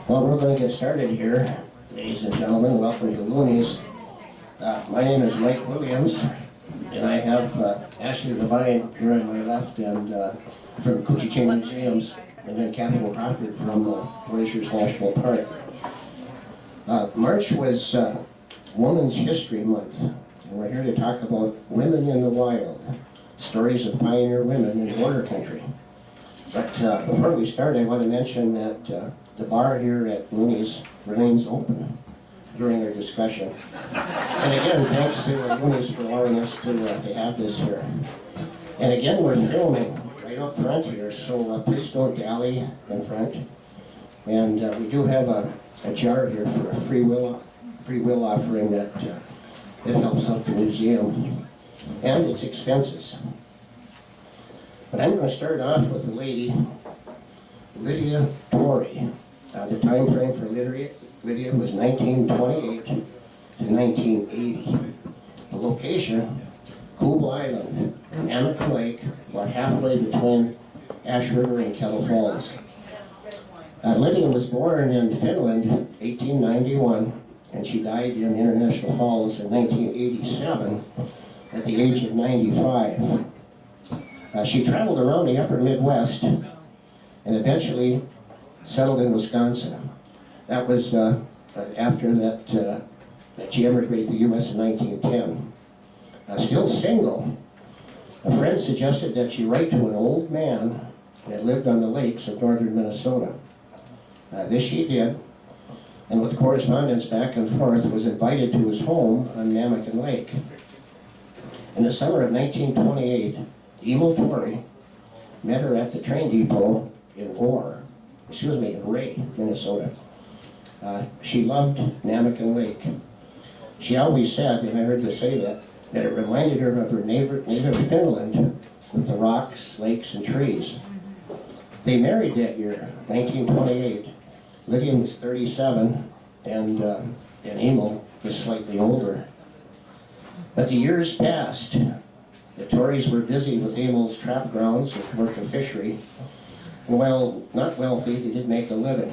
Well, we're going to get started here, ladies and gentlemen. Welcome to Loony's. My name is Mike Williams, and I have Ashley Levine here on my left, and from Koochiching Museums, and then Catherine Crawford from Glaciers National Park. March was Women's History Month, and we're here to talk about women in the wild, stories of pioneer women in border country. But before we start, I want to mention that the bar here at Loony's remains open during our discussion. And again, thanks to Loony's for allowing us to have this here. And again, we're filming right up front here, so please don't dally in front. And we do have a jar here for a free will offering that it helps out the museum and its expenses. But I'm going to start off with a lady, Lydia Torrey. The time frame for Lydia was 1928 to 1980. The location, Caldwell Island, Anakin Lake, about halfway between Ash River and Kettle Falls. Lydia was born in Finland, 1891, and she died in International Falls in 1987 at the age of 95. She traveled around the upper Midwest and eventually settled in Wisconsin. That was after that she emigrated to the U.S. in 1910. Still single, a friend suggested that she write to an old man that lived on the lakes of northern Minnesota. This she did, and with correspondence back and forth was invited to his home on Namakan Lake. In the summer of 1928, Emil Torrey met her at the train depot in Ray, Minnesota. She loved Namakan Lake. She always said, and I heard her say that it reminded her of her native Finland with the rocks, lakes, and trees. They married that year, 1928. Lydia was 37, and Emil was slightly older. But the years passed. The Torreys were busy with Emil's trap grounds and commercial fishery, and while not wealthy, they did make a living.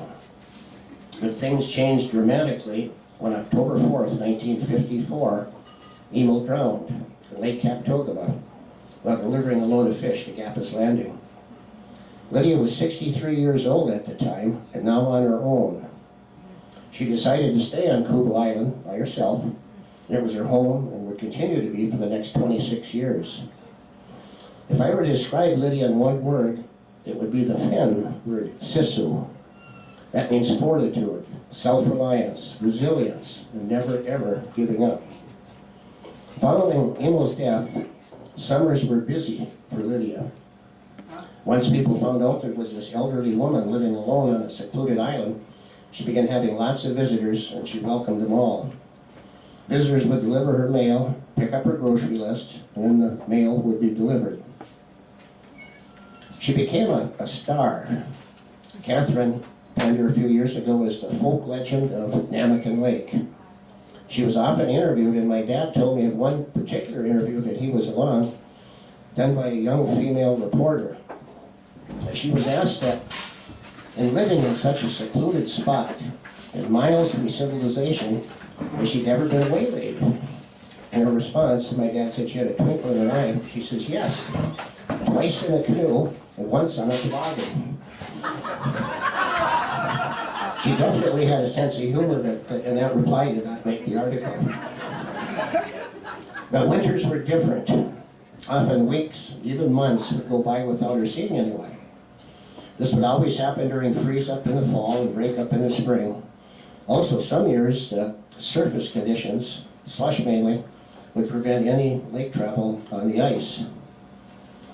But things changed dramatically when October 4th, 1954, Emil drowned in Lake Kaptogama while delivering a load of fish to Gappas Landing. Lydia was 63 years old at the time and now on her own. She decided to stay on Caldwell Island by herself. It was her home and would continue to be for the next 26 years. If I were to describe Lydia in one word, it would be the Finn word, sisu. That means fortitude, self-reliance, resilience, and never ever giving up. Following Emil's death, summers were busy for Lydia. Once people found out there was this elderly woman living alone on a secluded island, she began having lots of visitors, and she welcomed them all. Visitors would deliver her mail, pick up her grocery list, and then the mail would be delivered. She became a star. Catherine penned her a few years ago as the folk legend of Namakan Lake. She was often interviewed, and my dad told me of one particular interview that he was along, done by a young female reporter. She was asked that in living in such a secluded spot and miles from civilization, has she ever been waylaid? In her response, my dad said she had a twinkle in her eye. She says, yes, twice in a canoe and once on a toboggan. She definitely had a sense of humor, and that reply did not make the article. But winters were different. Often weeks, even months, would go by without her seeing anyone. This would always happen during freeze-up in the fall and break-up in the spring. Also, some years, surface conditions, slush mainly, would prevent any lake travel on the ice.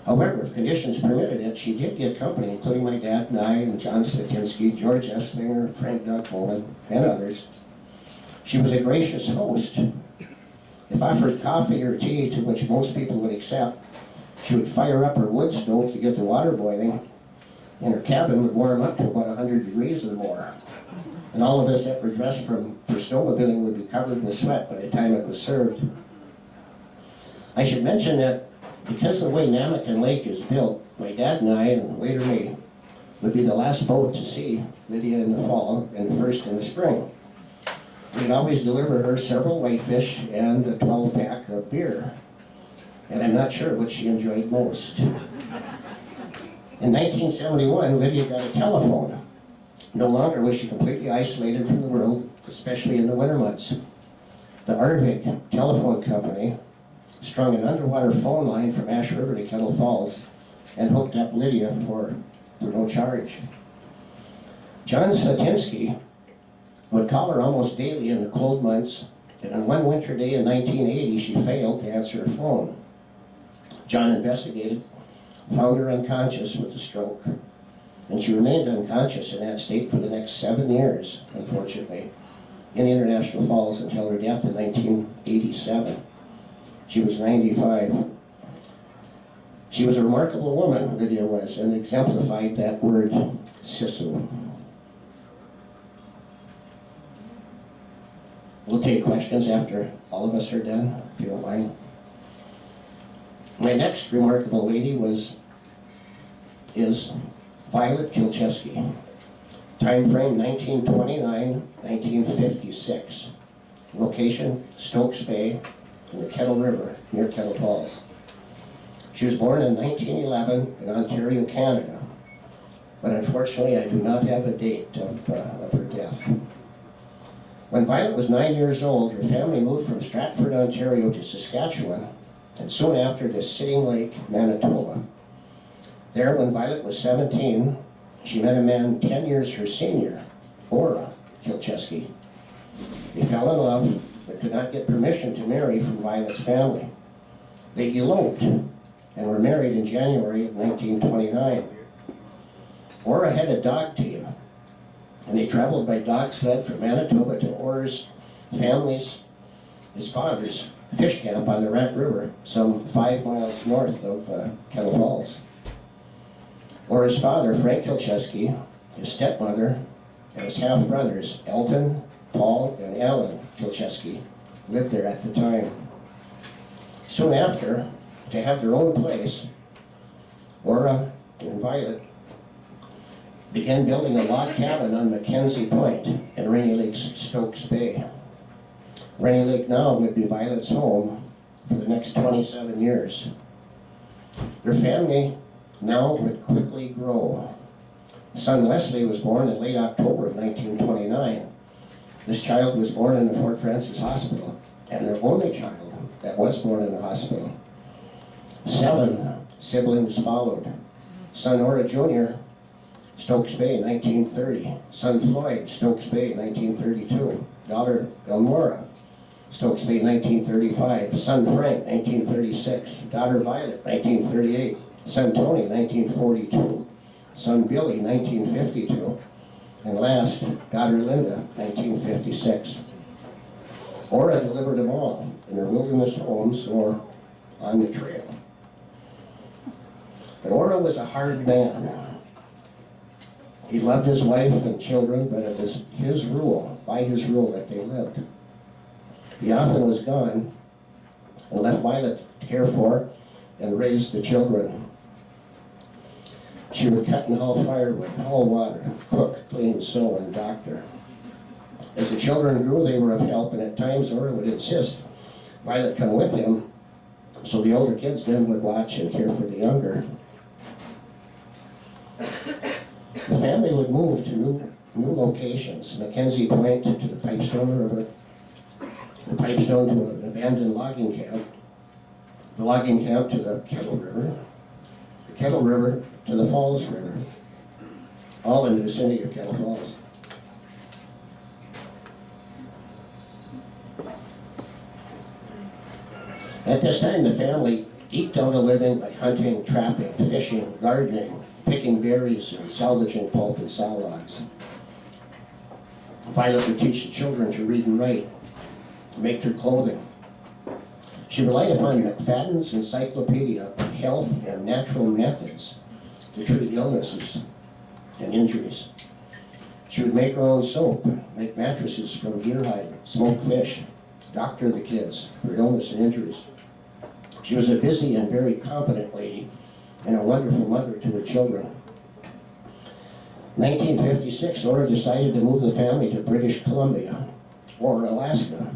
However, if conditions permitted it, she did get company, including my dad and I, and John Slatinsky, George Esslinger, Frank Doug Bowman, and others. She was a gracious host. If offered coffee or tea, to which most people would accept, she would fire up her wood stove to get the water boiling, and her cabin would warm up to about 100 degrees or more. And all of us that were dressed for snowmobiling would be covered in sweat by the time it was served. I should mention that because of the way Namakan Lake is built, my dad and I, and later me, would be the last boat to see Lydia in the fall and the first in the spring. We'd always deliver her several whitefish and a 12-pack of beer, and I'm not sure what she enjoyed most. In 1971, Lydia got a telephone. No longer was she completely isolated from the world, especially in the winter months. The Arvig Telephone Company strung an underwater phone line from Ash River to Kettle Falls and hooked up Lydia for no charge. John Satinsky would call her almost daily in the cold months, and on one winter day in 1980, she failed to answer her phone. John investigated, found her unconscious with a stroke, and she remained unconscious in that state for the next 7 years, unfortunately, in International Falls until her death in 1987. She was 95. She was a remarkable woman, Lydia was, and exemplified that word, sisu. We'll take questions after all of us are done, if you don't mind. My next remarkable lady is Violet Chesky. Time frame 1929-1956. Location Stokes Bay in the Kettle River near Kettle Falls. She was born in 1911 in Ontario, Canada, but unfortunately I do not have a date of her death. When Violet was 9 years old, her family moved from Stratford, Ontario to Saskatchewan, and soon after to Sitting Lake, Manitoba. There, when Violet was 17, she met a man 10 years her senior, Ora Chesky. They fell in love, but could not get permission to marry from Violet's family. They eloped and were married in January of 1929. Ora had a dog team, and they traveled by dog sled from Manitoba to Ora's family's, his father's, fish camp on the Rat River, some 5 miles north of Kettle Falls. Ora's father, Frank Chesky, his stepmother, and his half-brothers, Elton, Paul, and Alan Chesky, lived there at the time. Soon after, to have their own place, Ora and Violet began building a log cabin on Mackenzie Point in Rainy Lake's Stokes Bay. Rainy Lake now would be Violet's home for the next 27 years. Their family now would quickly grow. Son Wesley was born in late October of 1929. This child was born in the Fort Francis Hospital, and their only child that was born in the hospital. 7 siblings followed. Son Ora Jr., Stokes Bay, 1930. Son Floyd, Stokes Bay, 1932. Daughter Elmora, Stokes Bay, 1935. Son Frank, 1936. Daughter Violet, 1938. Son Tony, 1942. Son Billy, 1952. And last, daughter Linda, 1956. Ora delivered them all in their wilderness homes or on the trail. But Ora was a hard man. He loved his wife and children, but it was his rule, by his rule, that they lived. He often was gone and left Violet to care for and raise the children. She would cut and haul firewood, haul water, cook, clean, sew, and doctor. As the children grew, they were of help, and at times Ora would insist Violet come with him, so the older kids then would watch and care for the younger. The family would move to new locations, Mackenzie Point to the Pipestone River, the Pipestone to an abandoned logging camp, the logging camp to the Kettle River, the Kettle River to the Falls River, all in the vicinity of Kettle Falls. At this time, the family eked out a living by hunting, trapping, fishing, gardening, picking berries, and salvaging pulp and saw logs. Violet would teach the children to read and write, make their clothing. She relied upon McFadden's Encyclopedia of Health and Natural Methods to treat illnesses and injuries. She would make her own soap, make mattresses from deer hide, smoke fish, doctor the kids for illness and injuries. She was a busy and very competent lady and a wonderful mother to her children. 1956, Ora decided to move the family to British Columbia, or Alaska.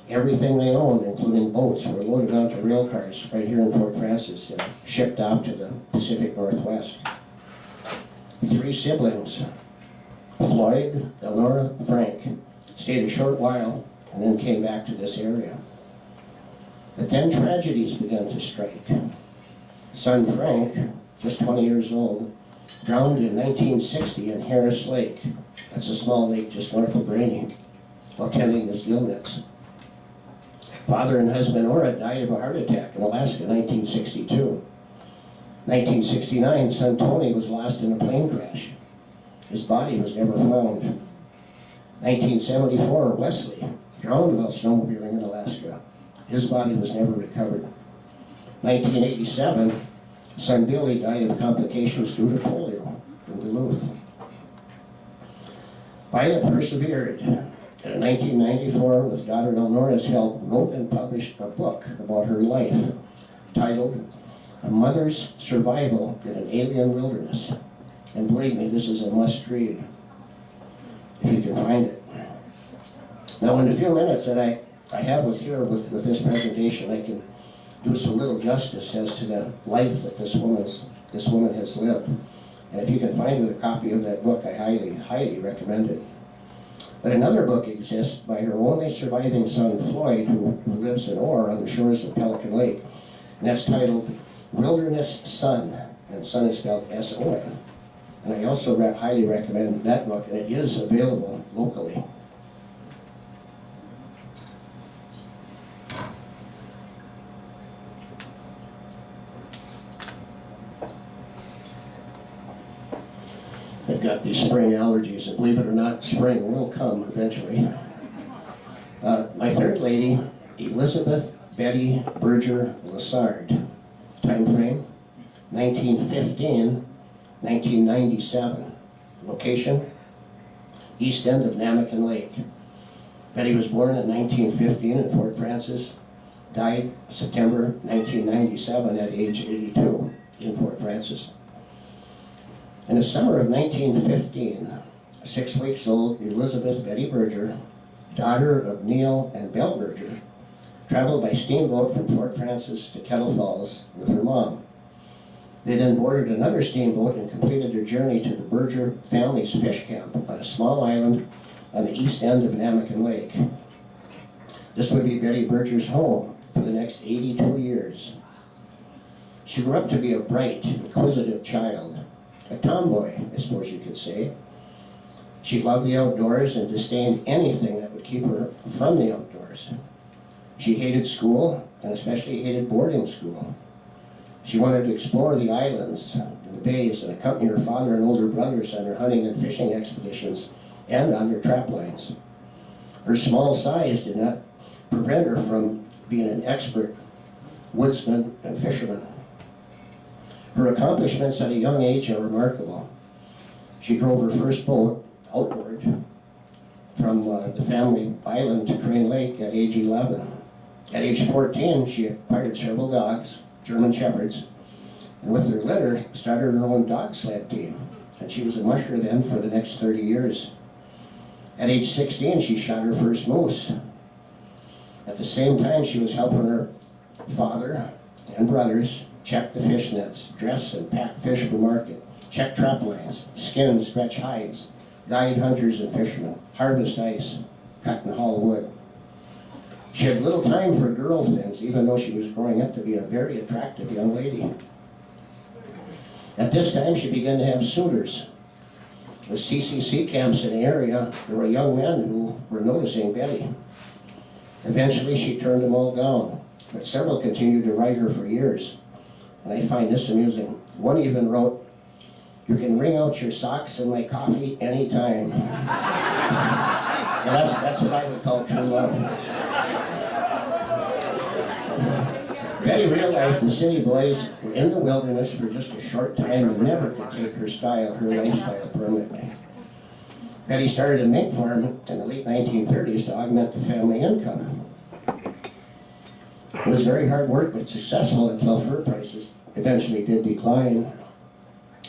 Everything they owned, including boats, were loaded onto rail cars right here in Fort Francis and shipped off to the Pacific Northwest. 3 siblings, Floyd, Elnora, Frank, stayed a short while and then came back to this area. But then tragedies began to strike. Son Frank, just 20 years old, drowned in 1960 in Harris Lake. That's a small lake just north of Ranier, while tending his gill nets. Father and husband Ora died of a heart attack in Alaska in 1962. 1969, son Tony was lost in a plane crash. His body was never found. 1974, Wesley drowned while snowmobiling in Alaska. His body was never recovered. 1987, son Billy died of complications due to polio in Duluth. Violet persevered, and in 1994, with daughter Elnora's help, wrote and published a book about her life titled A Mother's Survival in an Alien Wilderness. And believe me, this is a must-read, if you can find it. Now, in the few minutes that I have with this presentation, I can do some little justice as to the life that this woman has lived. And if you can find a copy of that book, I highly, highly recommend it. But another book exists by her only surviving son, Floyd, who lives in Orr on the shores of Pelican Lake. And that's titled Wilderness Son, and son is spelled S-O-N. And I also highly recommend that book, and it is available locally. I've got these spring allergies, and believe it or not, spring will come eventually. My third lady, Elizabeth Betty Bircher Lassard. Time frame, 1915, 1997. Location, east end of Namakan Lake. Betty was born in 1915 in Fort Francis, died September 1997 at age 82 in Fort Francis. In the summer of 1915, 6 weeks old Elizabeth Betty Bircher, daughter of Neil and Belle Bircher, traveled by steamboat from Fort Francis to Kettle Falls with her mom. They then boarded another steamboat and completed their journey to the Bircher family's fish camp on a small island on the east end of Namakan Lake. This would be Betty Bircher's home for the next 82 years. She grew up to be a bright, inquisitive child. A tomboy, I suppose you could say. She loved the outdoors and disdained anything that would keep her from the outdoors. She hated school, and especially hated boarding school. She wanted to explore the islands and the bays and accompany her father and older brothers on their hunting and fishing expeditions and on their trap lines. Her small size did not prevent her from being an expert woodsman and fisherman. Her accomplishments at a young age are remarkable. She drove her first boat outboard from the family island to Crane Lake at age 11. At age 14, she acquired several dogs, German Shepherds, and with their litter, started her own dog sled team. And she was a musher then for the next 30 years. At age 16, she shot her first moose. At the same time, she was helping her father and brothers check the fish nets, dress and pack fish for market, check trap lines, skin and stretch hides, guide hunters and fishermen, harvest ice, cut and haul wood. She had little time for girl things, even though she was growing up to be a very attractive young lady. At this time, she began to have suitors. With CCC camps in the area, there were young men who were noticing Betty. Eventually, she turned them all down, but several continued to write her for years. And I find this amusing. One even wrote, "You can wring out your socks in my coffee anytime." Well, that's what I would call true love. Betty realized the city boys were in the wilderness for just a short time and never could take her lifestyle permanently. Betty started a mink farm in the late 1930s to augment the family income. It was very hard work, but successful until fur prices eventually did decline.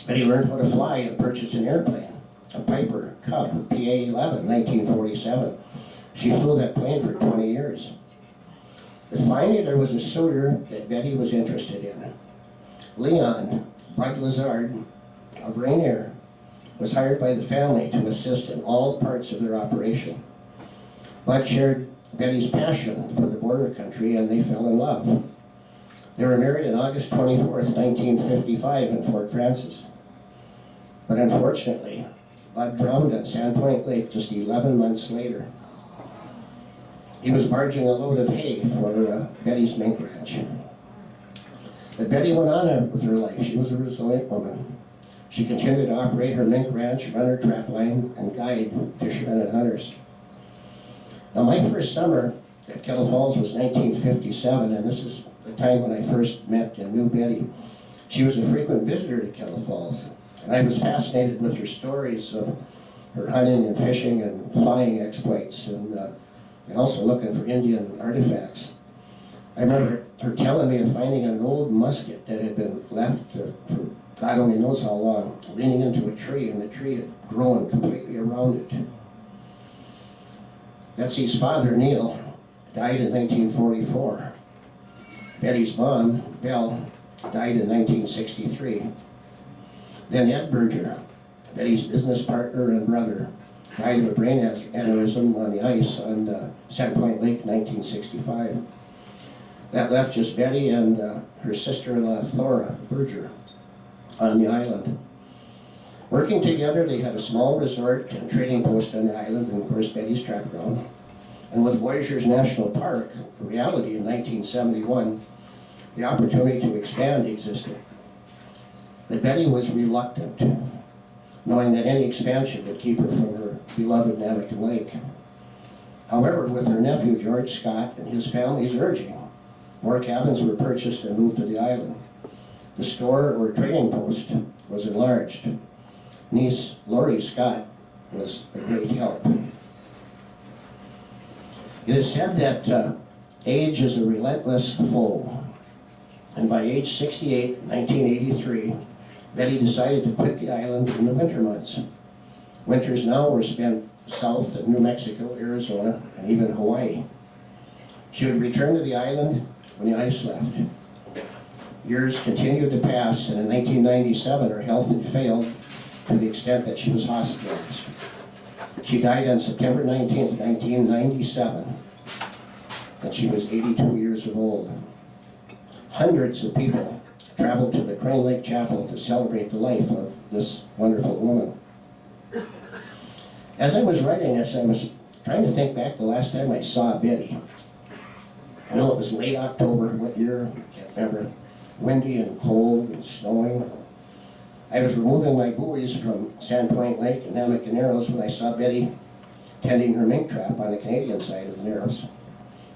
Betty learned how to fly and purchased an airplane, a Piper Cub PA-11, 1947. She flew that plane for 20 years. But finally there was a suitor that Betty was interested in. Leon Bud Lazard of Ranier was hired by the family to assist in all parts of their operation. Bud shared Betty's passion for the border country and they fell in love. They were married on August 24th, 1955 in Fort Frances. But unfortunately, Bud drowned at Sandpoint Lake just 11 months later. He was barging a load of hay for Betty's mink ranch. But Betty went on with her life. She was a resilient woman. She continued to operate her mink ranch, run her trap line, and guide fishermen and hunters. Now my first summer at Kettle Falls was 1957, and this is the time when I first met and knew Betty. She was a frequent visitor to Kettle Falls, and I was fascinated with her stories of her hunting and fishing and flying exploits, and also looking for Indian artifacts. I remember her telling me of finding an old musket that had been left for God only knows how long, leaning into a tree, and the tree had grown completely around it. Betsy's father, Neil, died in 1944. Betty's mom, Belle, died in 1963. Then Ed Bircher, Betty's business partner and brother, died of a brain aneurysm on the ice on Sandpoint Lake in 1965. That left just Betty and her sister-in-law, Thora Bircher, on the island. Working together, they had a small resort and trading post on the island, and of course Betty's trap ground. And with Voyageurs National Park, a reality in 1971, the opportunity to expand existed. But Betty was reluctant, knowing that any expansion would keep her from her beloved Navakin Lake. However, with her nephew George Scott and his family's urging, more cabins were purchased and moved to the island. The store or trading post was enlarged. Niece Lori Scott was a great help. It is said that age is a relentless foe. And by age 68, 1983, Betty decided to quit the island in the winter months. Winters now were spent south of New Mexico, Arizona, and even Hawaii. She would return to the island when the ice left. Years continued to pass, and in 1997, her health had failed to the extent that she was hospitalized. She died on September 19th, 1997, and she was 82 years old. Hundreds of people traveled to the Crane Lake Chapel to celebrate the life of this wonderful woman. As I was writing this, I was trying to think back the last time I saw Betty. I know it was late October, what year, I can't remember. Windy and cold and snowing. I was removing my buoys from Sandpoint Lake and Navakin Narrows when I saw Betty tending her mink trap on the Canadian side of the Narrows.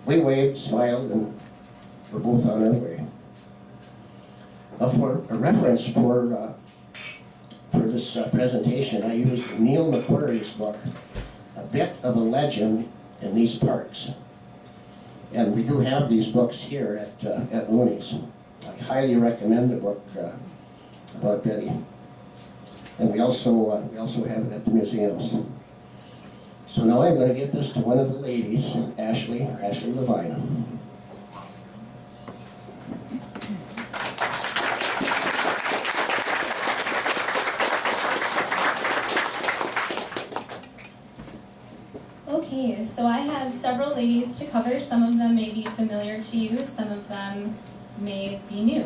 We waved, smiled, and were both on our way. For a reference for this presentation, I used Neil McQuarrie's book, A Bit of a Legend in These Parts. And we do have these books here at Loony's. I highly recommend the book about Betty. And we also have it at the museums. So now I'm going to get this to one of the ladies, Ashley Levine. Okay, so I have several ladies to cover. Some of them may be familiar to you, some of them may be new.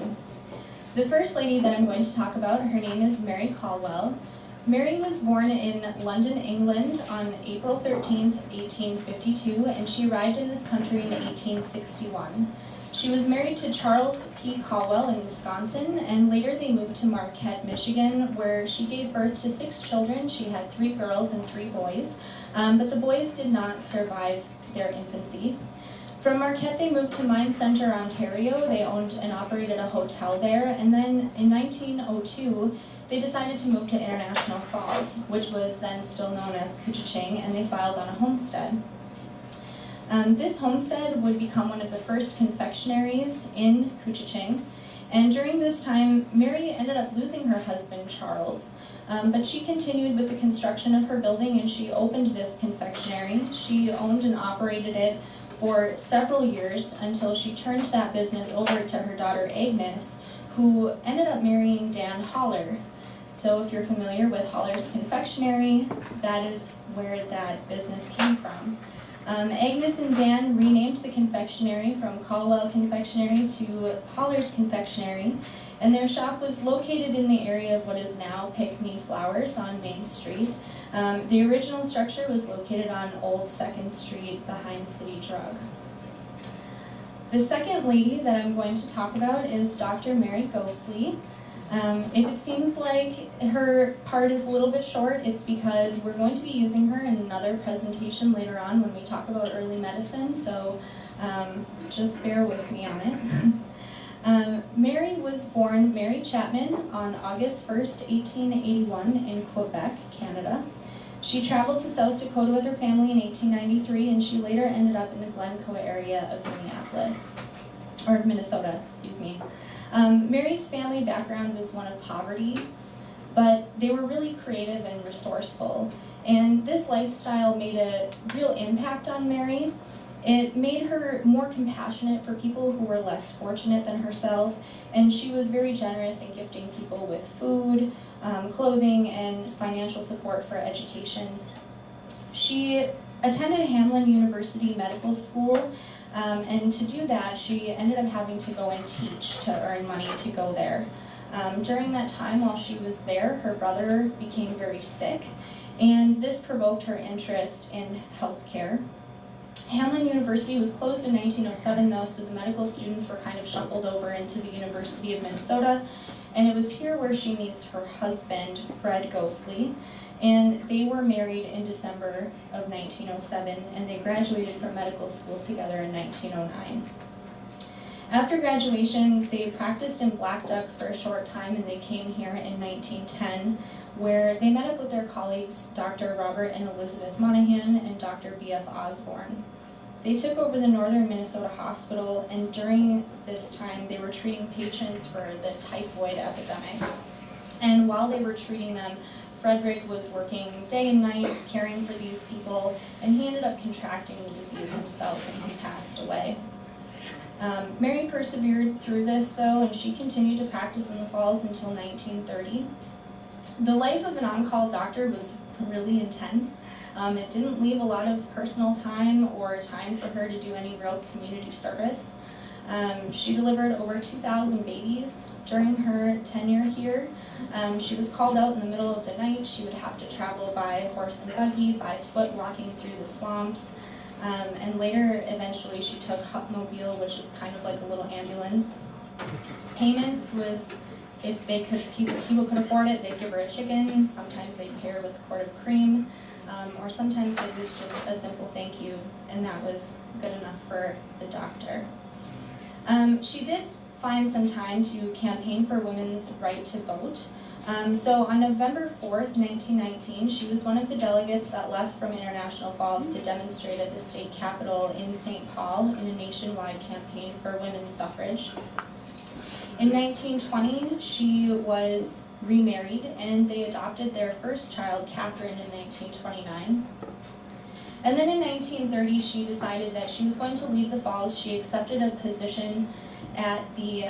The first lady that I'm going to talk about, her name is Mary Caldwell. Mary was born in London, England on April 13th, 1852, and she arrived in this country in 1861. She was married to Charles P. Caldwell in Wisconsin, and later they moved to Marquette, Michigan, where she gave birth to 6 children. She had 3 girls and 3 boys, but the boys did not survive their infancy. From Marquette, they moved to Mine Center, Ontario. They owned and operated a hotel there, and then in 1902, they decided to move to International Falls, which was then still known as Koochiching, and they filed on a homestead. This homestead would become one of the first confectionaries in Koochiching, And during this time, Mary ended up losing her husband, Charles, but she continued with the construction of her building and she opened this confectionery. She owned and operated it for several years until she turned that business over to her daughter, Agnes, who ended up marrying Dan Holler. So if you're familiar with Holler's Confectionery, that is where that business came from. Agnes and Dan renamed the confectionery from Caldwell Confectionery to Holler's Confectionery, and their shop was located in the area of what is now Pickney Flowers on Main Street. The original structure was located on Old 2nd Street behind City Drug. The second lady that I'm going to talk about is Dr. Mary Ghostley. If it seems like her part is a little bit short, it's because we're going to be using her in another presentation later on when we talk about early medicine, so just bear with me on it. Mary was born Mary Chapman on August 1st, 1881 in Quebec, Canada. She traveled to South Dakota with her family in 1893, and she later ended up in the Glencoe area of Minnesota, excuse me. Mary's family background was one of poverty, but they were really creative and resourceful. And this lifestyle made a real impact on Mary. It made her more compassionate for people who were less fortunate than herself, and she was very generous in gifting people with food, clothing, and financial support for education. She attended Hamline University Medical School, and to do that, she ended up having to go and teach to earn money to go there. During that time while she was there, her brother became very sick, and this provoked her interest in healthcare. Hamline University was closed in 1907 though, so the medical students were kind of shuffled over into the University of Minnesota, and it was here where she meets her husband, Fred Ghostley, and they were married in December of 1907, and they graduated from medical school together in 1909. After graduation, they practiced in Black Duck for a short time, and they came here in 1910, where they met up with their colleagues, Dr. Robert and Elizabeth Monahan and Dr. B.F. Osborne. They took over the Northern Minnesota Hospital, and during this time, they were treating patients for the typhoid epidemic. And while they were treating them, Frederick was working day and night caring for these people, and he ended up contracting the disease himself, and he passed away. Mary persevered through this, though, and she continued to practice in the Falls until 1930. The life of an on-call doctor was really intense. It didn't leave a lot of personal time or time for her to do any real community service. She delivered over 2,000 babies during her tenure here. She was called out in the middle of the night. She would have to travel by horse and buggy, by foot walking through the swamps. And later, eventually, she took Hupmobile, which is kind of like a little ambulance. Payments was, if people could afford it, they'd give her a chicken. Sometimes they'd pay her with a quart of cream. Or sometimes it was just a simple thank you, and that was good enough for the doctor. She did find some time to campaign for women's right to vote. So on November 4th, 1919, she was one of the delegates that left from International Falls to demonstrate at the state capitol in St. Paul in a nationwide campaign for women's suffrage. In 1920, she was remarried, and they adopted their first child, Catherine, in 1929. And then in 1930, she decided that she was going to leave the Falls. She accepted a position at the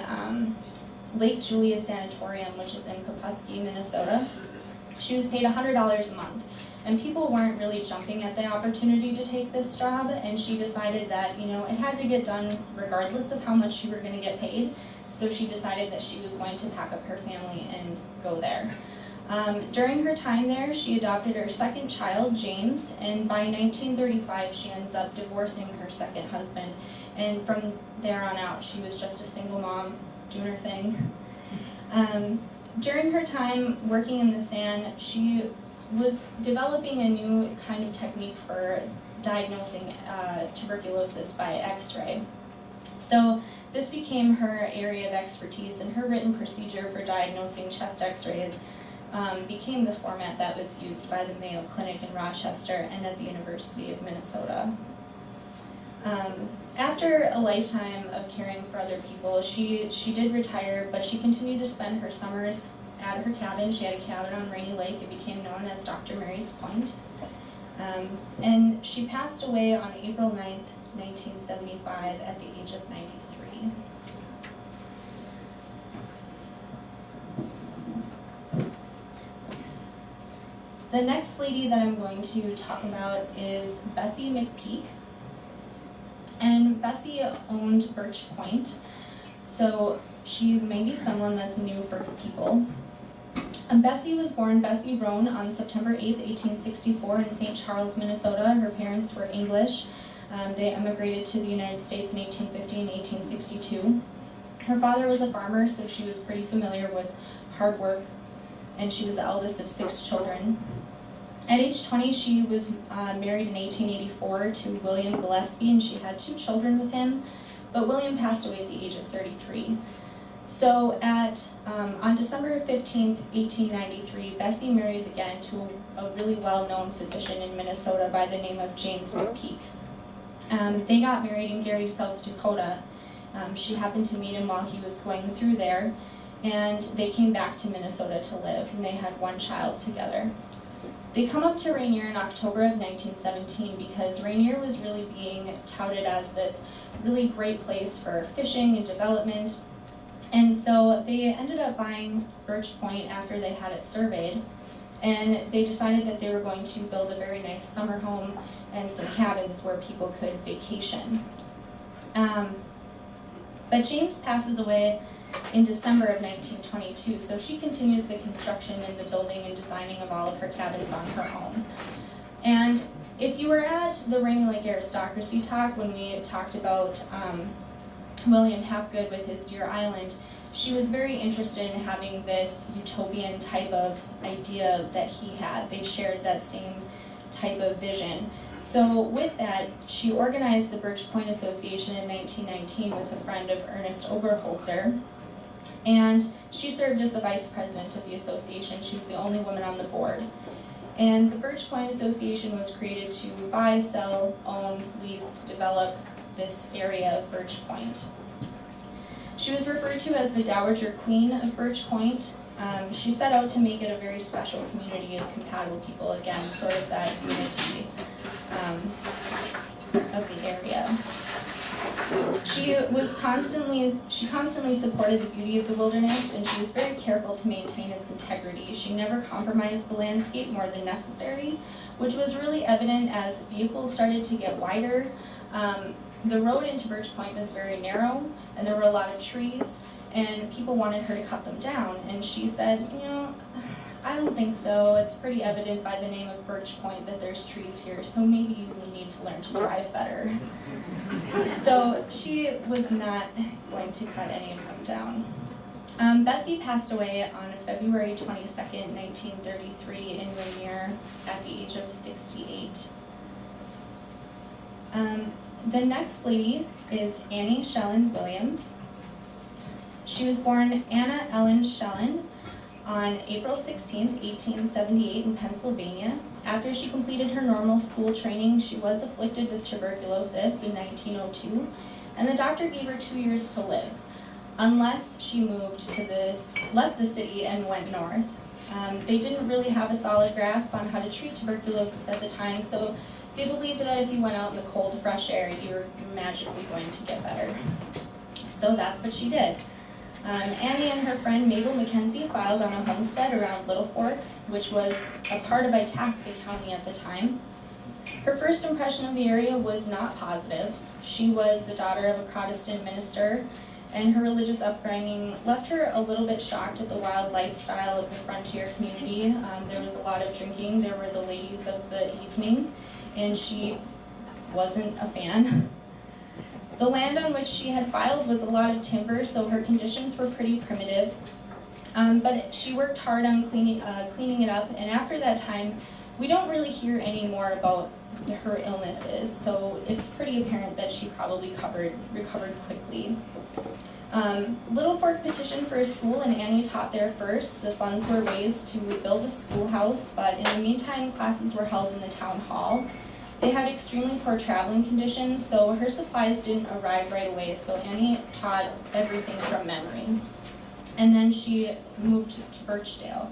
Lake Julia Sanatorium, which is in Petoskey, Minnesota. She was paid $100 a month, and people weren't really jumping at the opportunity to take this job, and she decided that, it had to get done regardless of how much you were going to get paid. So she decided that she was going to pack up her family and go there. During her time there, she adopted her second child, James, and by 1935, she ends up divorcing her second husband. And from there on out, she was just a single mom doing her thing. During her time working in the sand, she was developing a new kind of technique for diagnosing tuberculosis by X-ray. So this became her area of expertise, and her written procedure for diagnosing chest X-rays became the format that was used by the Mayo Clinic in Rochester and at the University of Minnesota. After a lifetime of caring for other people, she did retire, but she continued to spend her summers at her cabin. She had a cabin on Rainy Lake. It became known as Dr. Mary's Point. And she passed away on April 9th, 1975 at the age of 93. The next lady that I'm going to talk about is Bessie McPeak. And Bessie owned Birch Point, so she may be someone that's new for people. Bessie was born Bessie Roan on September 8th, 1864 in St. Charles, Minnesota. Her parents were English. They emigrated to the United States in 1850 and 1862. Her father was a farmer, so she was pretty familiar with hard work, and she was the eldest of 6 children. At age 20, she was married in 1884 to William Gillespie, and she had 2 children with him, but William passed away at the age of 33. So on December 15th, 1893, Bessie marries again to a really well-known physician in Minnesota by the name of James McPeak. They got married in Gary, South Dakota. She happened to meet him while he was going through there, and they came back to Minnesota to live, and they had 1 child together. They come up to Ranier in October of 1917 because Ranier was really being touted as this really great place for fishing and development. And so they ended up buying Birch Point after they had it surveyed, and they decided that they were going to build a very nice summer home and some cabins where people could vacation. But James passes away in December of 1922, so she continues the construction and the building and designing of all of her cabins on her own. And if you were at the Rainy Lake Aristocracy talk when we talked about William Hapgood with his Deer Island, she was very interested in having this utopian type of idea that he had. They shared that same type of vision. So with that, she organized the Birch Point Association in 1919 with a friend of Ernest Oberholzer, and she served as the vice president of the association. She was the only woman on the board. And the Birch Point Association was created to buy, sell, own, lease, develop this area of Birch Point. She was referred to as the Dowager Queen of Birch Point. She set out to make it a very special community of compatible people, again, sort of that unity of the area. She constantly supported the beauty of the wilderness, and she was very careful to maintain its integrity. She never compromised the landscape more than necessary, which was really evident as vehicles started to get wider. The road into Birch Point was very narrow, and there were a lot of trees, and people wanted her to cut them down. And she said, I don't think so. It's pretty evident by the name of Birch Point that there's trees here, so maybe you will need to learn to drive better. So she was not going to cut any of them down. Bessie passed away on February 22nd, 1933 in Ranier at the age of 68. The next lady is Annie Sheldon Williams. She was born Anna Ellen Sheldon on April 16, 1878 in Pennsylvania. After she completed her normal school training, she was afflicted with tuberculosis in 1902, and the doctor gave her 2 years to live, unless she left the city and went north. They didn't really have a solid grasp on how to treat tuberculosis at the time, so they believed that if you went out in the cold, fresh air, you were magically going to get better. So that's what she did. Annie and her friend Mabel Mackenzie filed on a homestead around Little Fork, which was a part of Itasca County at the time. Her first impression of the area was not positive. She was the daughter of a Protestant minister, and her religious upbringing left her a little bit shocked at the wild lifestyle of the frontier community. There was a lot of drinking. There were the ladies of the evening, and she wasn't a fan. The land on which she had filed was a lot of timber, so her conditions were pretty primitive. But she worked hard on cleaning it up, and after that time, we don't really hear any more about her illnesses, so it's pretty apparent that she probably recovered quickly. Little Fork petitioned for a school, and Annie taught there first. The funds were raised to build a schoolhouse, but in the meantime, classes were held in the town hall. They had extremely poor traveling conditions, so her supplies didn't arrive right away, so Annie taught everything from memory. And then she moved to Birchdale.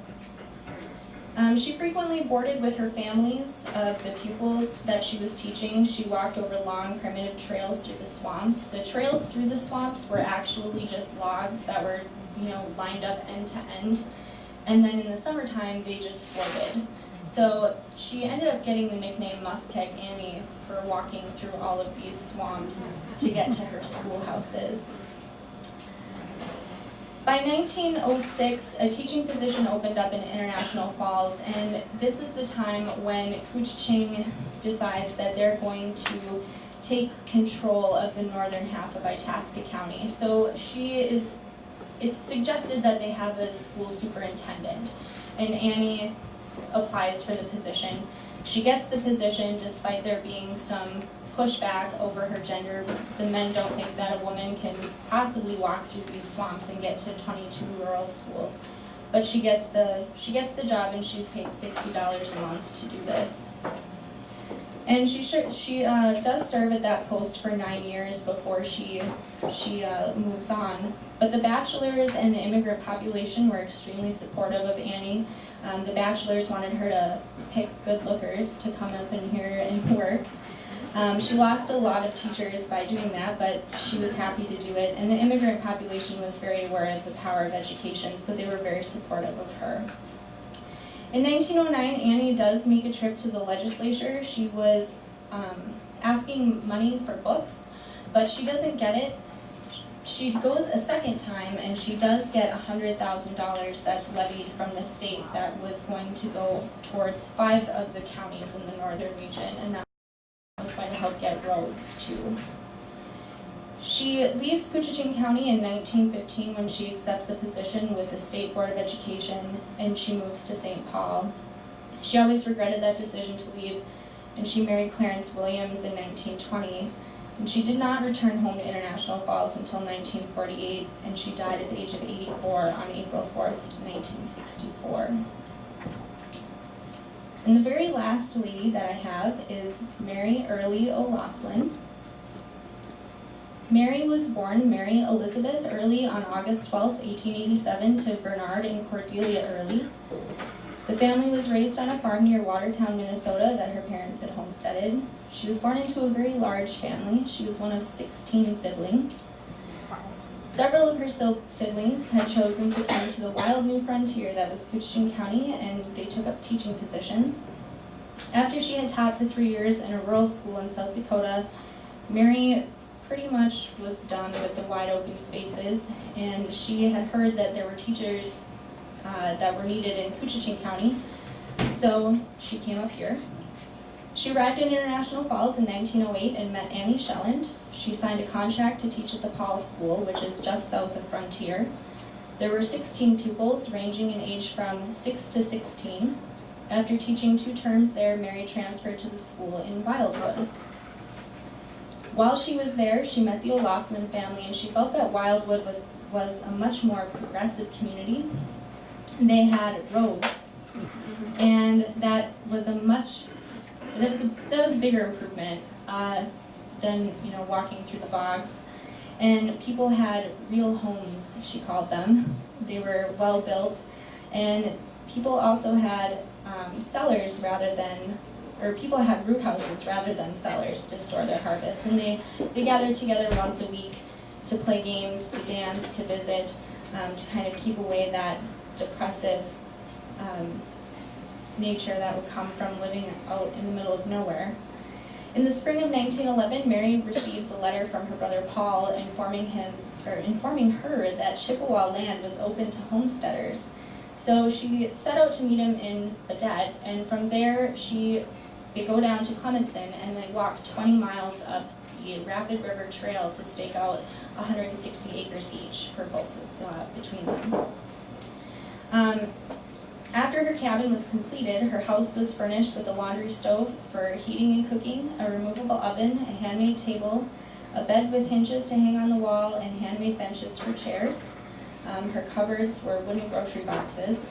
She frequently boarded with her families of the pupils that she was teaching. She walked over long, primitive trails through the swamps. The trails through the swamps were actually just logs that were, lined up end to end. And then in the summertime, they just floated. So she ended up getting the nickname Muskeg Annie for walking through all of these swamps to get to her schoolhouses. By 1906, a teaching position opened up in International Falls, and this is the time when Koochiching decides that they're going to take control of the northern half of Itasca County. So it's suggested that they have a school superintendent, and Annie applies for the position. She gets the position despite there being some pushback over her gender. The men don't think that a woman can possibly walk through these swamps and get to 22 rural schools. But she gets the job, and she's paid $60 a month to do this. And she does serve at that post for 9 years before she moves on. But the bachelors and the immigrant population were extremely supportive of Annie. The bachelors wanted her to pick good lookers to come up in here and work. She lost a lot of teachers by doing that, but she was happy to do it. And the immigrant population was very aware of the power of education, so they were very supportive of her. In 1909, Annie does make a trip to the legislature. She was asking money for books, but she doesn't get it. She goes a second time, and she does get $100,000 that's levied from the state that was going to go towards 5 of the counties in the northern region, and that was going to help get roads too. She leaves Koochiching County in 1915 when she accepts a position with the State Board of Education, and she moves to St. Paul. She always regretted that decision to leave, and she married Clarence Williams in 1920. And she did not return home to International Falls until 1948, and she died at the age of 84 on April 4th, 1964. And the very last lady that I have is Mary Early OLaughlin. Mary was born Mary Elizabeth Early on August 12, 1887, to Bernard and Cordelia Early. The family was raised on a farm near Watertown, Minnesota that her parents had homesteaded. She was born into a very large family. She was one of 16 siblings. Several of her siblings had chosen to come to the wild new frontier that was Koochiching County, and they took up teaching positions. After she had taught for 3 years in a rural school in South Dakota, Mary pretty much was done with the wide open spaces, and she had heard that there were teachers that were needed in Koochiching County, so she came up here. She arrived in International Falls in 1908 and met Annie Sheldon. She signed a contract to teach at the Paul School, which is just south of Frontier. There were 16 pupils, ranging in age from 6 to 16. After teaching 2 terms there, Mary transferred to the school in Wildwood. While she was there, she met the OLaughlin family, and she felt that Wildwood was a much more progressive community. They had roads, and that was a bigger improvement than walking through the bogs. And people had real homes, she called them. They were well built, and people also had cellars people had root houses rather than cellars to store their harvest. And they gathered together once a week to play games, to dance, to visit, to kind of keep away that depressive nature that would come from living out in the middle of nowhere. In the spring of 1911, Mary receives a letter from her brother Paul informing her that Chippewa land was open to homesteaders. So she set out to meet him in Baudette, and from there they go down to Clementson, and they walk 20 miles up the Rapid River Trail to stake out 160 acres each for both between them. After her cabin was completed, her house was furnished with a laundry stove for heating and cooking, a removable oven, a handmade table, a bed with hinges to hang on the wall, and handmade benches for chairs. Her cupboards were wooden grocery boxes.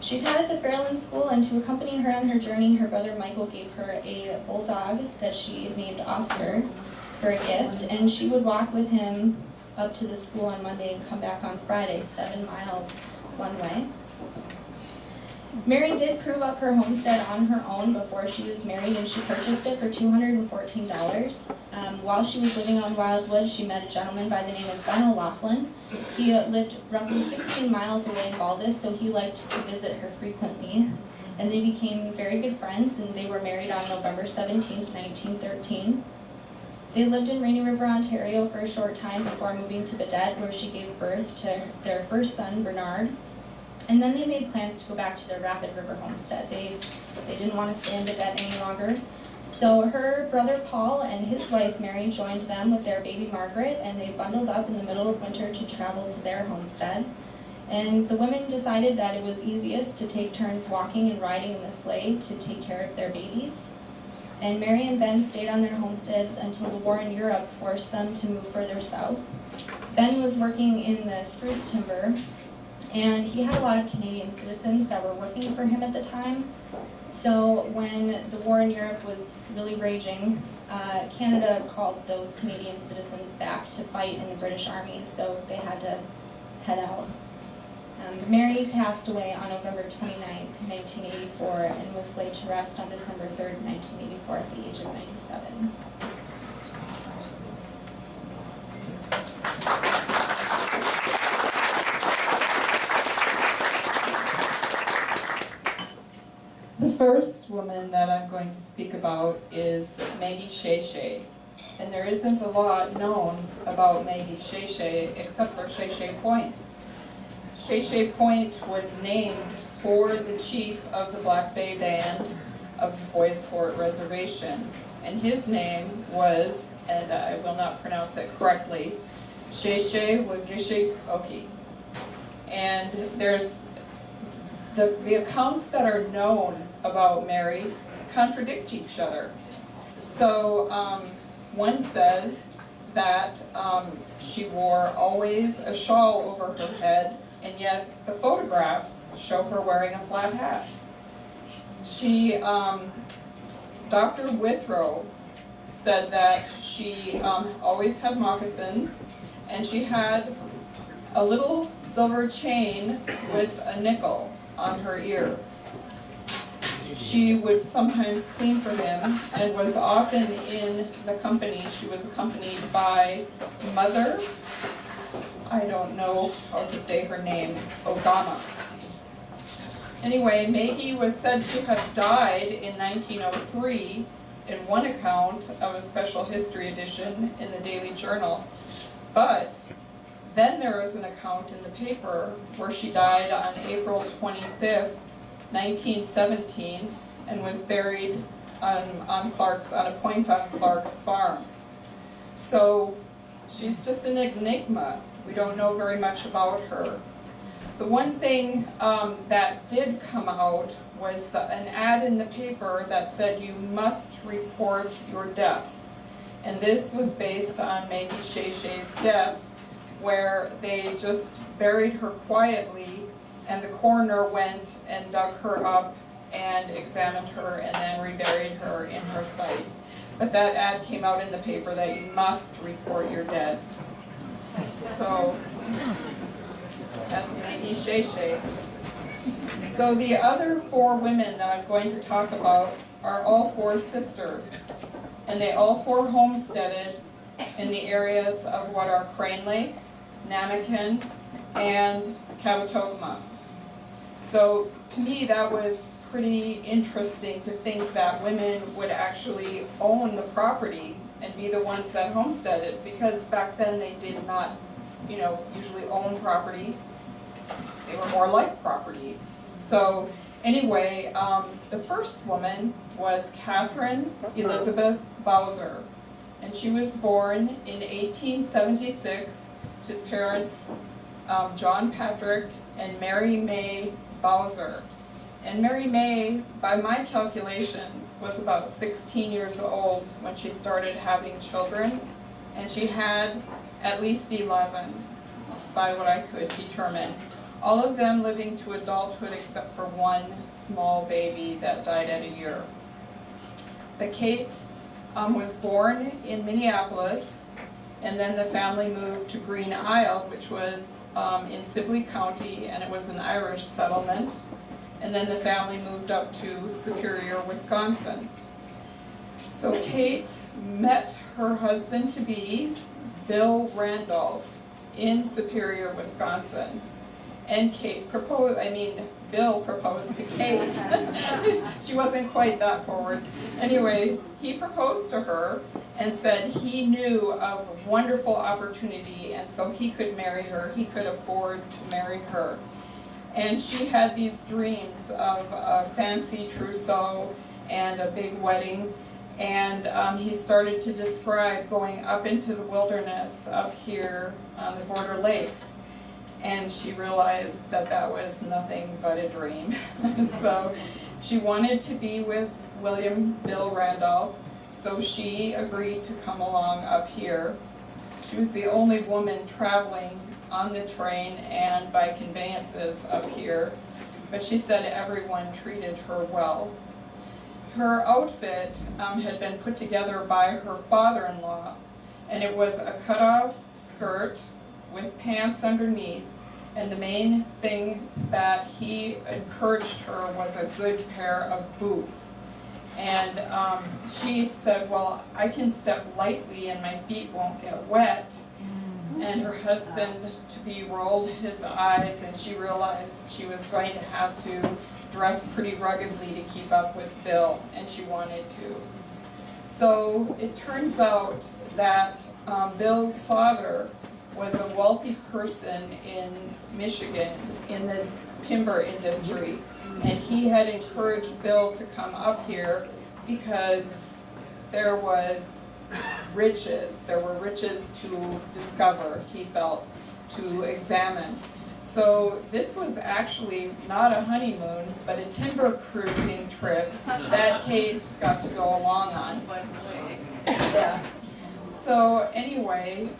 She taught at the Fairland School, and to accompany her on her journey, her brother Michael gave her a bulldog that she named Oscar for a gift, and she would walk with him up to the school on Monday and come back on Friday, 7 miles one way. Mary did prove up her homestead on her own before she was married, and she purchased it for $214. While she was living on Wildwood, she met a gentleman by the name of Ben OLaughlin. He lived roughly 16 miles away in Baldus, so he liked to visit her frequently. And they became very good friends, and they were married on November 17, 1913. They lived in Rainy River, Ontario for a short time before moving to Baudette, where she gave birth to their first son, Bernard. And then they made plans to go back to their Rapid River homestead. They didn't want to stay in Baudette any longer. So her brother Paul and his wife Mary joined them with their baby Margaret, and they bundled up in the middle of winter to travel to their homestead. And the women decided that it was easiest to take turns walking and riding in the sleigh to take care of their babies. And Mary and Ben stayed on their homesteads until the war in Europe forced them to move further south. Ben was working in the spruce timber, and he had a lot of Canadian citizens that were working for him at the time. So when the war in Europe was really raging, Canada called those Canadian citizens back to fight in the British Army, so they had to head out. Mary passed away on November 29, 1984, and was laid to rest on December 3, 1984, at the age of 97. The first woman that I'm going to speak about is Maggie Shay. And there isn't a lot known about Maggie Shay except for Shay Point. Shay Point was named for the chief of the Black Bay Band of the Boys Fort Reservation. And his name was, and I will not pronounce it correctly, Koochiching. And there's the accounts that are known about Mary contradict each other. So one says that she wore always a shawl over her head, and yet the photographs show her wearing a flat hat. She, Dr. Withrow said that she always had moccasins, and she had a little silver chain with a nickel on her ear. She would sometimes clean for him and was often in the company. She was accompanied by Mother, I don't know how to say her name, Ogama. Anyway, Maggie was said to have died in 1903 in one account of a special history edition in the Daily Journal. But then there was an account in the paper where she died on April 25th, 1917, and was buried on a point on Clark's farm. So she's just an enigma. We don't know very much about her. The one thing that did come out was an ad in the paper that said you must report your deaths. And this was based on Maggie Shay's death, where they just buried her quietly, and the coroner went and dug her up and examined her and then reburied her in her site. But that ad came out in the paper that you must report your dead. So that's Maggie Shay. So the other 4 women that I'm going to talk about are all 4 sisters, and they all 4 homesteaded in the areas of what are Crane Lake, Namakan, and Kabetogama. So to me that was pretty interesting to think that women would actually own the property and be the ones that homesteaded, because back then they did not, usually own property. They were more like property. So anyway, the first woman was Catherine Elizabeth Bowser, and she was born in 1876 to parents John Patrick and Mary May Bowser. And Mary May, by my calculations, was about 16 years old when she started having children, and she had at least 11, by what I could determine. all of them living to adulthood except for one small baby that died at a year. But Kate was born in Minneapolis, and then the family moved to Green Isle, which was in Sibley County, and it was an Irish settlement. And then the family moved up to Superior, Wisconsin. So Kate met her husband-to-be, Bill Randolph, in Superior, Wisconsin. And Bill proposed to Kate. She wasn't quite that forward. Anyway, he proposed to her and said he knew of a wonderful opportunity, and so he could marry her. He could afford to marry her. And she had these dreams of a fancy trousseau and a big wedding. And he started to describe going up into the wilderness up here on the Border Lakes. And she realized that that was nothing but a dream. So she wanted to be with Bill Randolph, so she agreed to come along up here. She was the only woman traveling on the train and by conveyances up here, but she said everyone treated her well. Her outfit had been put together by her father-in-law, and it was a cut-off skirt with pants underneath, and the main thing that he encouraged her was a good pair of boots. And she said, well, I can step lightly and my feet won't get wet. And her husband-to-be rolled his eyes, and she realized she was going to have to dress pretty ruggedly to keep up with Bill, and she wanted to. So it turns out that Bill's father was a wealthy person in Michigan in the timber industry, and he had encouraged Bill to come up here because there was riches. There were riches to discover, he felt, to examine. So this was actually not a honeymoon, but a timber cruising trip that Kate got to go along on. Yeah. So anyway,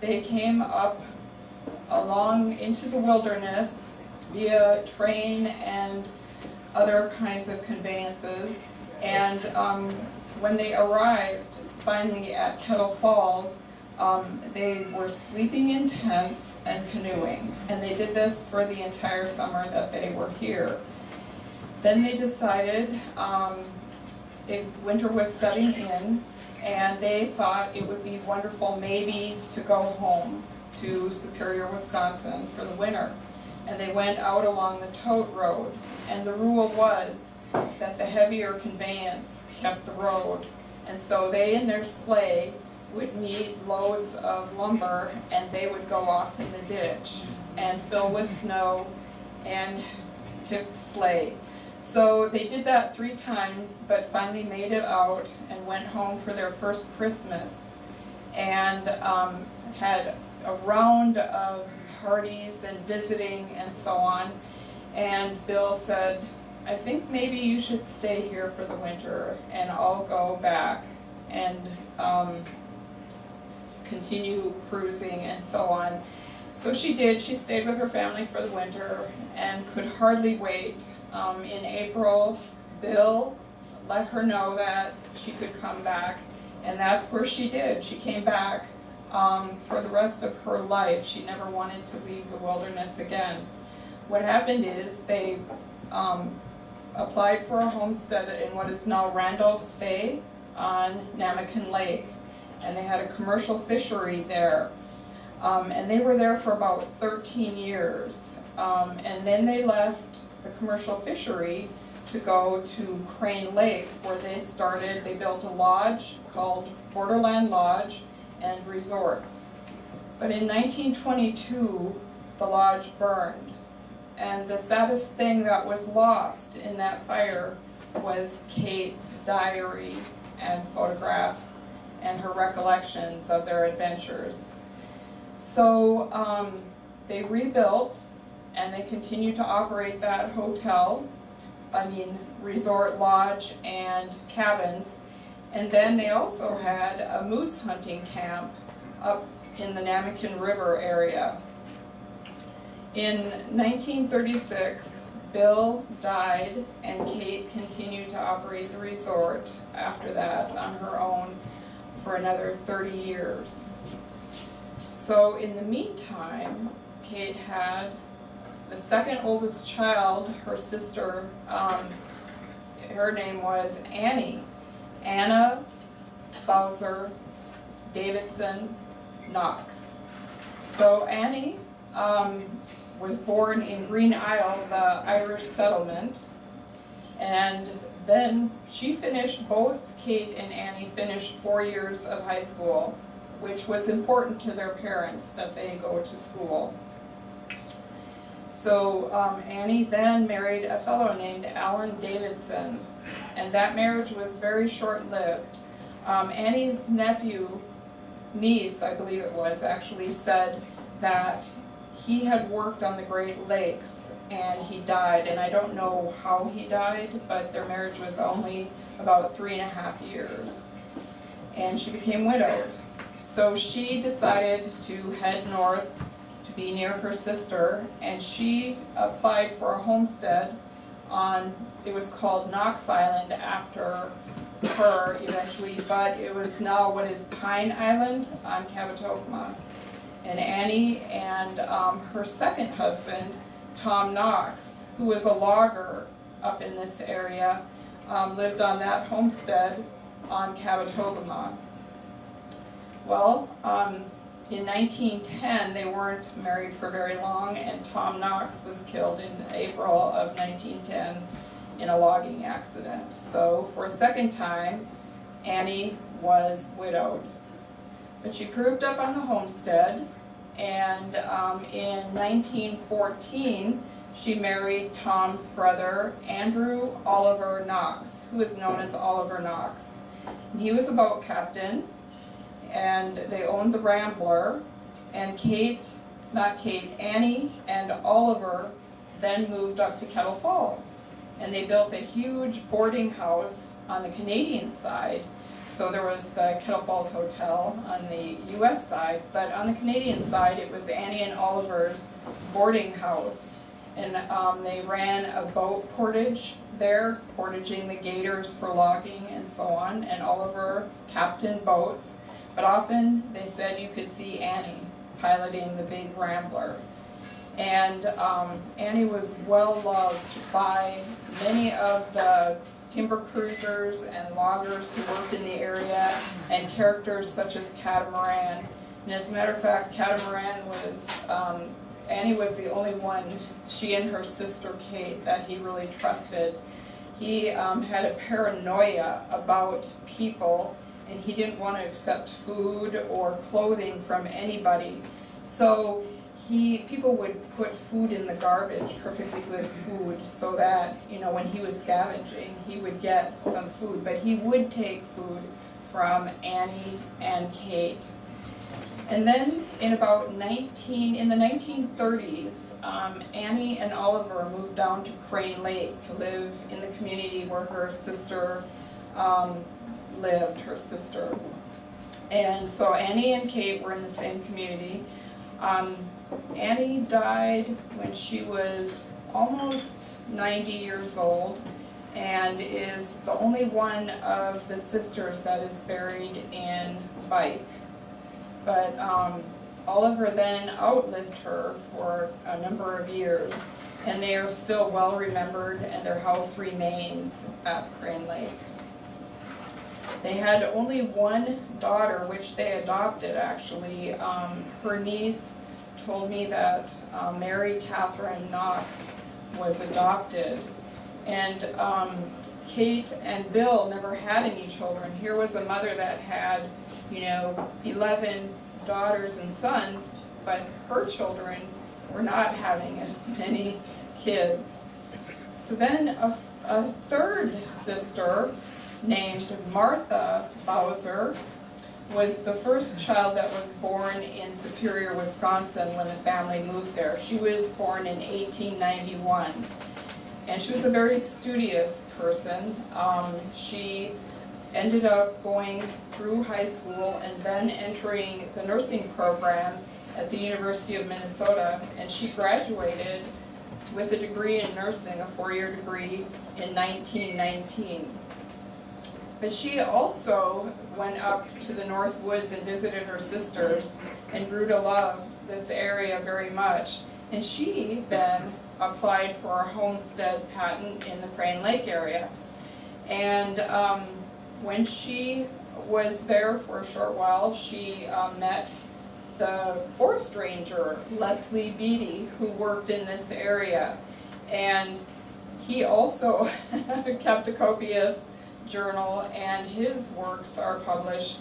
they came up along into the wilderness via train and other kinds of conveyances. And when they arrived finally at Kettle Falls, they were sleeping in tents and canoeing. And they did this for the entire summer that they were here. Then they decided winter was setting in, and they thought it would be wonderful maybe to go home to Superior, Wisconsin for the winter. And they went out along the tote road, and the rule was that the heavier conveyance kept the road. And so they and their sleigh would need loads of lumber, and they would go off in the ditch and fill with snow and tip sleigh. So they did that 3 times, but finally made it out and went home for their first Christmas, and had a round of parties and visiting and so on. And Bill said, I think maybe you should stay here for the winter, and I'll go back and continue cruising and so on. So she did. She stayed with her family for the winter and could hardly wait. In April, Bill let her know that she could come back, and that's where she did. She came back for the rest of her life. She never wanted to leave the wilderness again. What happened is they applied for a homestead in what is now Randolph's Bay on Namakan Lake, and they had a commercial fishery there. And they were there for about 13 years. And then they left the commercial fishery to go to Crane Lake, where they built a lodge called Borderland Lodge and Resorts. But in 1922, the lodge burned. And the saddest thing that was lost in that fire was Kate's diary and photographs and her recollections of their adventures. So they rebuilt, and they continued to operate that resort lodge and cabins. And then they also had a moose hunting camp up in the Namakan River area. In 1936, Bill died and Kate continued to operate the resort after that on her own for another 30 years. So in the meantime, Kate had the second oldest child, her sister, her name was Annie. Anna Bowser Davidson Knox. So Annie was born in Green Isle, the Irish settlement, and then she finished, both Kate and Annie finished 4 years of high school, which was important to their parents that they go to school. So Annie then married a fellow named Alan Davidson, and that marriage was very short-lived. Annie's niece, I believe it was, actually said that he had worked on the Great Lakes and he died, and I don't know how he died, but their marriage was only about 3.5 years. And she became widowed. So she decided to head north to be near her sister, and she applied for a homestead on, it was called Knox Island after her eventually, but it was now what is Pine Island on Kabetogama. And Annie and her second husband, Tom Knox, who was a logger up in this area, lived on that homestead on Kabetogama. Well, in 1910, they weren't married for very long, and Tom Knox was killed in April of 1910 in a logging accident. So for a second time, Annie was widowed. But she proved up on the homestead, and in 1914, she married Tom's brother, Andrew Oliver Knox, who is known as Oliver Knox. And he was a boat captain, and they owned the Rambler, and Annie and Oliver then moved up to Kettle Falls. And they built a huge boarding house on the Canadian side. So there was the Kettle Falls Hotel on the US side, but on the Canadian side it was Annie and Oliver's boarding house. And they ran a boat portage there, portaging the gators for logging and so on, and Oliver captained boats. But often they said you could see Annie piloting the big Rambler. And Annie was well loved by many of the timber cruisers and loggers who worked in the area, and characters such as Catamaran. And as a matter of fact, Catamaran was, Annie was the only one, she and her sister Kate, that he really trusted. He had a paranoia about people, and he didn't want to accept food or clothing from anybody. So people would put food in the garbage, perfectly good food, so that, when he was scavenging, he would get some food. But he would take food from Annie and Kate. And then in the 1930s, Annie and Oliver moved down to Crane Lake to live in the community where her sister lived, her sister. And so Annie and Kate were in the same community. Annie died when she was almost 90 years old, and is the only one of the sisters that is buried in Bike. But Oliver then outlived her for a number of years, and they are still well remembered, and their house remains at Crane Lake. They had only one daughter, which they adopted actually. Her niece told me that Mary Catherine Knox was adopted, and Kate and Bill never had any children. Here was a mother that had, 11 daughters and sons, but her children were not having as many kids. So then a third sister named Martha Bowser was the first child that was born in Superior, Wisconsin when the family moved there. She was born in 1891. And she was a very studious person. She ended up going through high school and then entering the nursing program at the University of Minnesota, and she graduated with a degree in nursing, a 4-year degree, in 1919. But she also went up to the North Woods and visited her sisters and grew to love this area very much. And she then applied for a homestead patent in the Crane Lake area. And when she was there for a short while, she met the forest ranger, Leslie Beatty, who worked in this area. And he also kept a copious journal, and his works are published.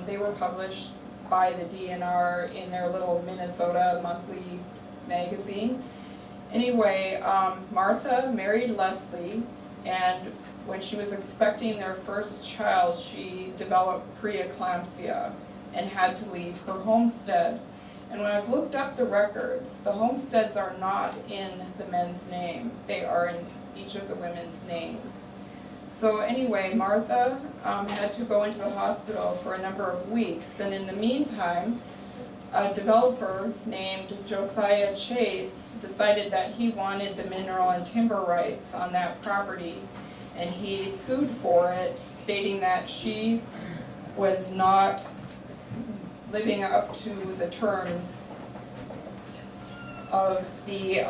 They were published by the DNR in their little Minnesota monthly magazine. Anyway, Martha married Leslie, and when she was expecting their first child, she developed preeclampsia and had to leave her homestead. And when I've looked up the records, the homesteads are not in the men's name. They are in each of the women's names. So anyway, Martha had to go into the hospital for a number of weeks, and in the meantime, a developer named Josiah Chase decided that he wanted the mineral and timber rights on that property, and he sued for it, stating that she was not living up to the terms of the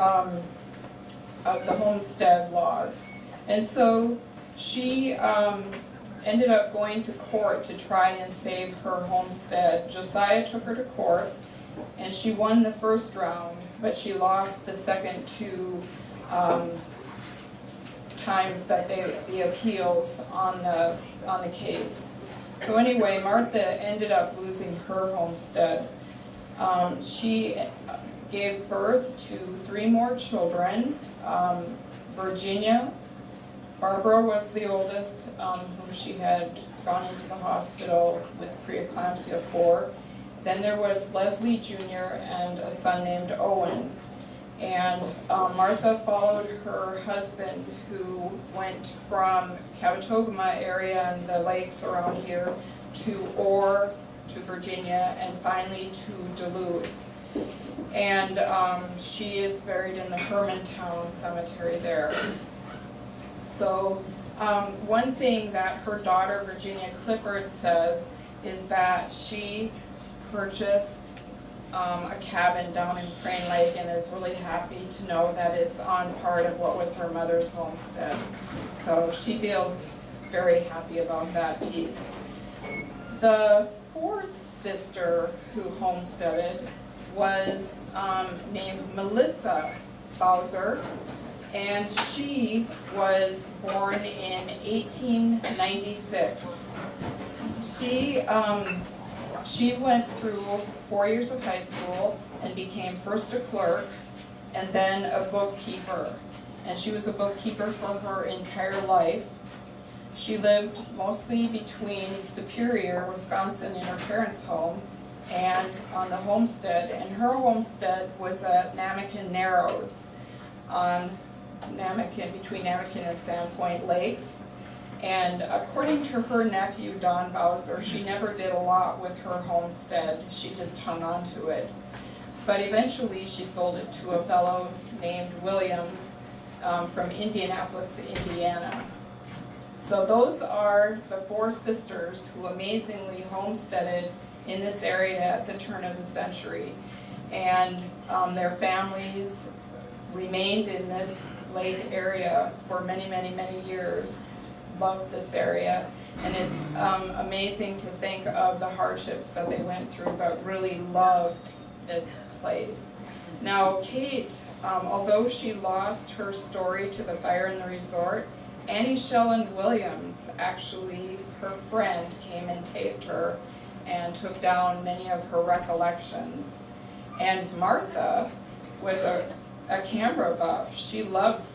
homestead laws. And so she ended up going to court to try and save her homestead. Josiah took her to court, and she won the first round, but she lost the second two times that the appeals on the case. So anyway, Martha ended up losing her homestead. She gave birth to 3 more children. Virginia, Barbara was the oldest, whom she had gone into the hospital with preeclampsia for. Then there was Leslie Jr. and a son named Owen. And Martha followed her husband, who went from Cabotogama area and the lakes around here to Orr, to Virginia, and finally to Duluth. And she is buried in the Hermantown Cemetery there. So one thing that her daughter Virginia Clifford says is that she purchased a cabin down in Crane Lake and is really happy to know that it's on part of what was her mother's homestead. So she feels very happy about that piece. The 4th sister who homesteaded was named Melissa Bowser, and she was born in 1896. She went through 4 years of high school and became first a clerk and then a bookkeeper. And she was a bookkeeper for her entire life. She lived mostly between Superior, Wisconsin, in her parents' home, and on the homestead. And her homestead was at Namakan Narrows, on between Namakan and Sandpoint Lakes. And according to her nephew, Don Bowser, she never did a lot with her homestead. She just hung on to it. But eventually she sold it to a fellow named Williams from Indianapolis, Indiana. So those are the 4 sisters who amazingly homesteaded in this area at the turn of the century. And their families remained in this lake area for many, many, many years. Loved this area, and it's amazing to think of the hardships that they went through, but really loved this place. Now Kate, although she lost her story to the fire in the resort, Annie Sheldon Williams, actually her friend, came and taped her and took down many of her recollections. And Martha was a camera buff. She loved,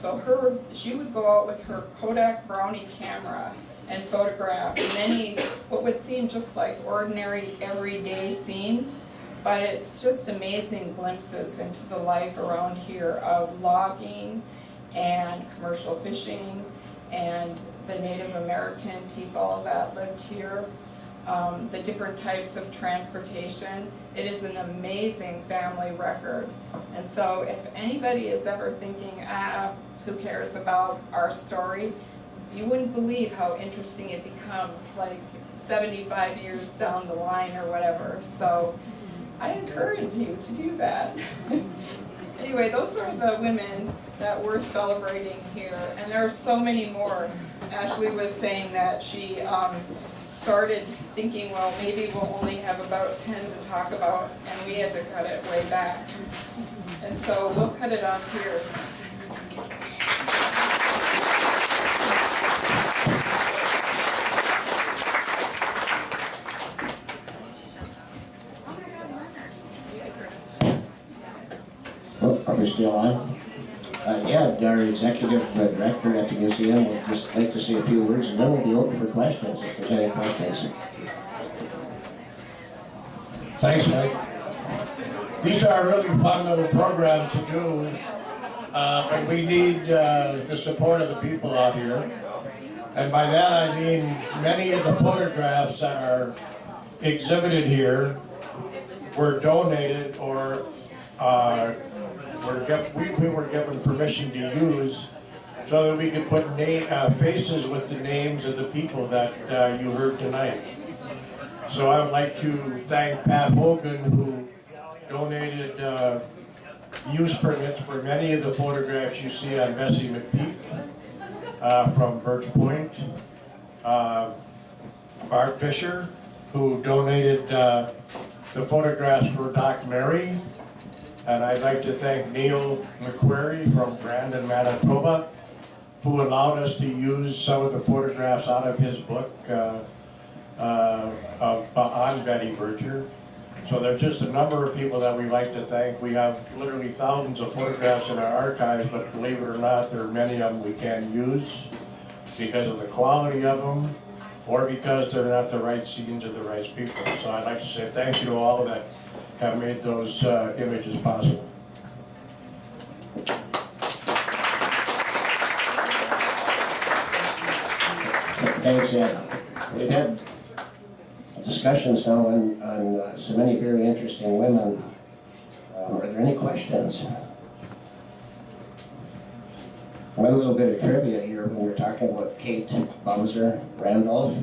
she would go out with her Kodak Brownie camera and photograph many what would seem just like ordinary everyday scenes, but it's just amazing glimpses into the life around here of logging and commercial fishing and the Native American people that lived here. the different types of transportation. It is an amazing family record. And so if anybody is ever thinking, who cares about our story, you wouldn't believe how interesting it becomes like 75 years down the line or whatever. So I encourage you to do that. Anyway, those are the women that we're celebrating here, and there are so many more. Ashley was saying that she started thinking, well, maybe we'll only have about 10 to talk about, and we had to cut it way back. And so we'll cut it off here. Are we still on? Yeah, our executive director at the museum would just like to say a few words, and then we'll be open for questions, if there's any questions. Thanks, Mike. These are really fun little programs to do, but we need the support of the people out here. And by that I mean many of the photographs that are exhibited here were donated or we were given permission to use so that we could put faces with the names of the people that you heard tonight. So I would like to thank Pat Hogan, who donated use permits for many of the photographs you see on Bessie McPeak from Birch Point. Bart Fisher, who donated the photographs for Doc Mary. And I'd like to thank Neil McQuarrie from Brandon, Manitoba, who allowed us to use some of the photographs out of his book on Betty Bircher. So there's just a number of people that we'd like to thank. We have literally thousands of photographs in our archives, but believe it or not, there are many of them we can't use because of the quality of them or because they're not the right scenes or the right people. So I'd like to say thank you to all that have made those images possible. Thanks, Ed. We've had discussions now on so many very interesting women. Are there any questions? One little bit of trivia here when we're talking about Kate Bowser Randolph.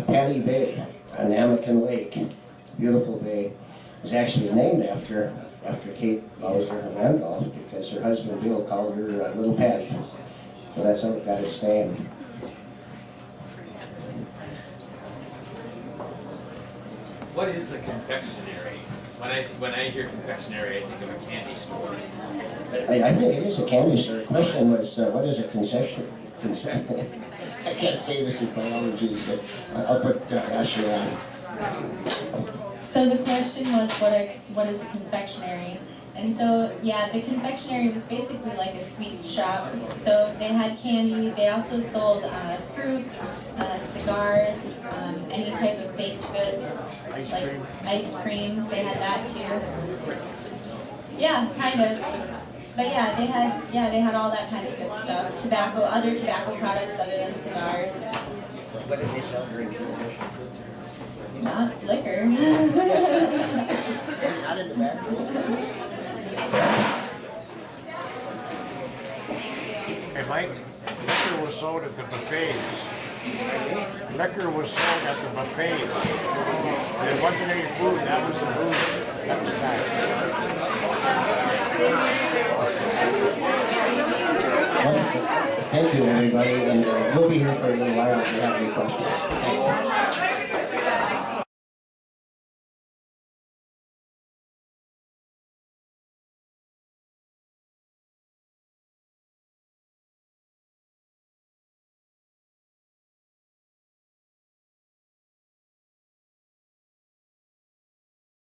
Patty Bay on Namakan Lake, beautiful bay, is actually named after Kate Bowser Randolph because her husband Bill called her Little Patty. So that's how it got its name. What is a confectionery? When I hear confectionery, I think of a candy store. I think it is a candy store. The question was, what is a concession? I can't say this with my allergies, but I'll put Ashley on. So the question was, what is a confectionery? And so, yeah, the confectionery was basically like a sweets shop. So they had candy. They also sold fruits, cigars, any type of baked goods, like ice cream. They had that too. Yeah, kind of. But yeah, they had all that kind of good stuff. Tobacco, other tobacco products other than cigars. What did they sell during Prohibition? Not liquor. Not in the back. Hey Mike, liquor was sold at the buffets. Liquor was sold at the buffets. There wasn't any food, that was the booze. That was Well, thank you, everybody, and we'll be here for a little while if you have any questions.